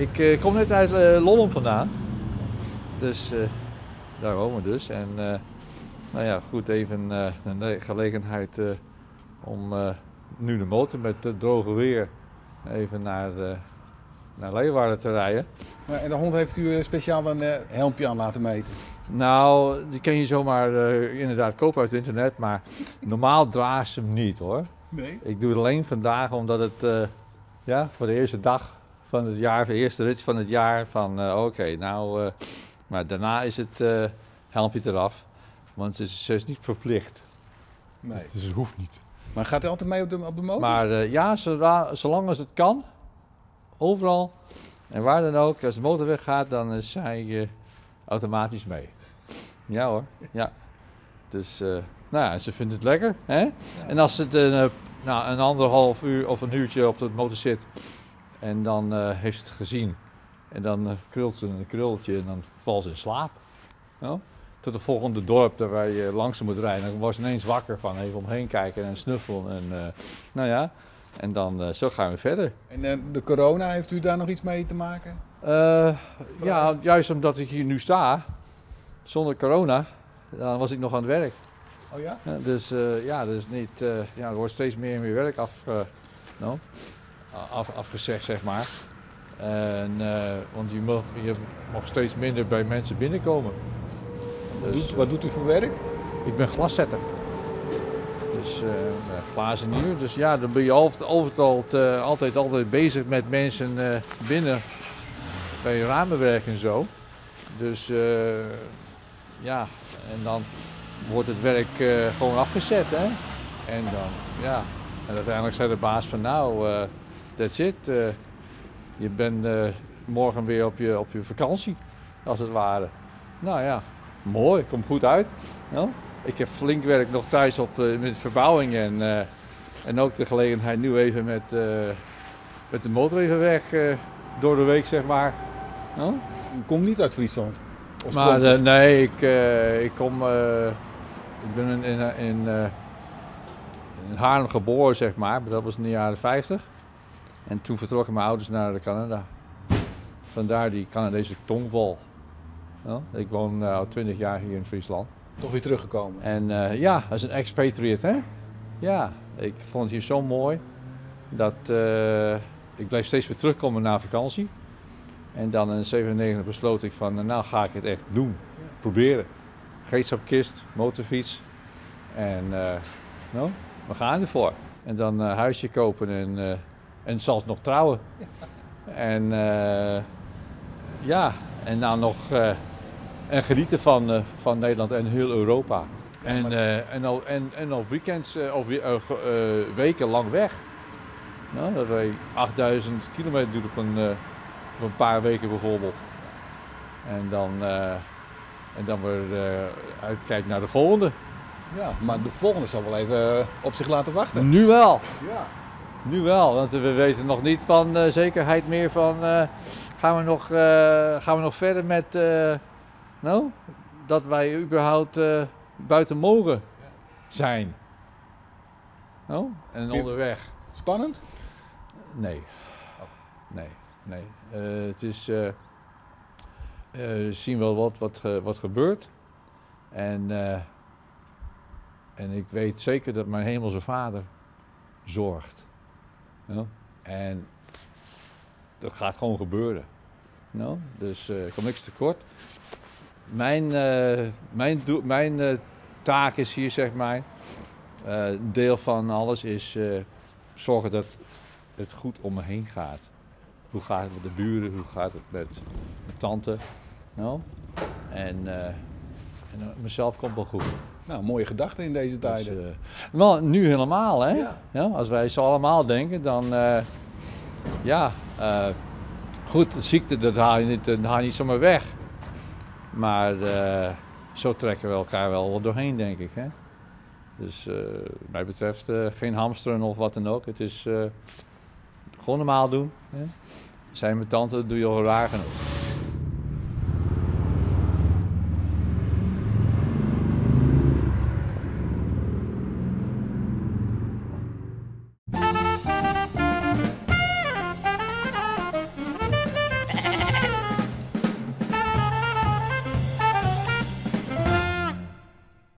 Ik kom net uit Lollum vandaan. Dus daar wonen we dus. En nou ja, goed, even een gelegenheid om nu de motor met droge weer even naar Leeuwarden te rijden. En de hond heeft u speciaal een helmpje aan laten meten? Nou, die kun je zomaar inderdaad kopen uit het internet, maar normaal draagt ze hem niet hoor. Nee? Ik doe het alleen vandaag omdat het voor de eerste dag van het jaar, de eerste rit van het jaar, van oké, nou, maar daarna is het helmpje eraf, want ze is niet verplicht. Nee. Dus het hoeft niet. Maar gaat hij altijd mee op de motor? Maar ja, zolang als het kan, overal en waar dan ook, als de motor weggaat, dan is zij automatisch mee. Ja hoor, ja. Dus, nou ja, ze vindt het lekker. Hè? Ja. En als het een anderhalf uur of een uurtje op de motor zit en dan heeft ze het gezien en dan krult ze een krultje en dan valt ze in slaap. Ja? Tot het volgende dorp waar je langzaam moet rijden. Dan wordt ze ineens wakker van even omheen kijken en snuffelen. En, nou ja, en dan zo gaan we verder. En de corona, heeft u daar nog iets mee te maken? Ja, juist omdat ik hier nu sta, zonder corona, dan was ik nog aan het werk. Oh ja? Dus ja, dus niet, er wordt steeds meer en meer werk afgezegd, zeg maar. En, want je mag steeds minder bij mensen binnenkomen. Dus, wat doet u voor werk? Ik ben glaszetter. Dus glazenier. Dus ja, dan ben je altijd bezig met mensen binnen bij ramenwerk en zo. Dus ja, en dan wordt het werk gewoon afgezet. Hè? En dan, ja, en uiteindelijk zei de baas van nou, that's it. Je bent morgen weer op je vakantie, als het ware. Nou ja, mooi, komt goed uit. Ja? Ik heb flink werk nog thuis met verbouwing en ook de gelegenheid nu even met de motor even weg door de week, zeg maar. Ja? U komt niet uit Friesland? Maar nee, ik ben in Haarlem geboren, zeg maar dat was in de jaren 50. En toen vertrokken mijn ouders naar Canada. Vandaar die Canadese tongval. Ja, ik woon al 20 jaar hier in Friesland. Toch weer teruggekomen? En ja, als een expatriate, hè? Ja, ik vond het hier zo mooi dat ik bleef steeds weer terugkomen na vakantie. En dan in 1997 besloot ik van, nou ga ik het echt doen, proberen. Gereedschapkist, motorfiets en nou, we gaan ervoor. En dan een huisje kopen en zelfs nog trouwen. En ja, en nou nog en genieten van Nederland en heel Europa. En op weekends of weken lang weg. Nou, dat wij 8000 kilometer doen op een paar weken bijvoorbeeld. En dan weer uitkijken naar de volgende. Ja, maar de volgende zal wel even op zich laten wachten. Nu wel. Ja. Nu wel, want we weten nog niet van zekerheid meer van gaan we nog verder met nou, dat wij überhaupt buiten mogen zijn. Nou, en onderweg. Spannend? Nee. Nee. Het is zien wel wat gebeurt. En ik weet zeker dat mijn hemelse Vader zorgt. Ja? En dat gaat gewoon gebeuren. No? Dus ik kom niks tekort. Mijn taak is hier, zeg maar, een deel van alles is zorgen dat het goed om me heen gaat. Hoe gaat het met de buren, hoe gaat het met mijn tante. No? En mezelf komt wel goed. Nou, mooie gedachten in deze tijden. Wel, nu helemaal, hè? Ja. Ja, als wij zo allemaal denken, dan goed, de ziekte dat haal je niet zomaar weg. Maar zo trekken we elkaar wel doorheen, denk ik. Hè? Dus wat mij betreft geen hamsteren of wat dan ook. Het is gewoon normaal doen. Hè? Zijn mijn tante, dat doe je al raar genoeg.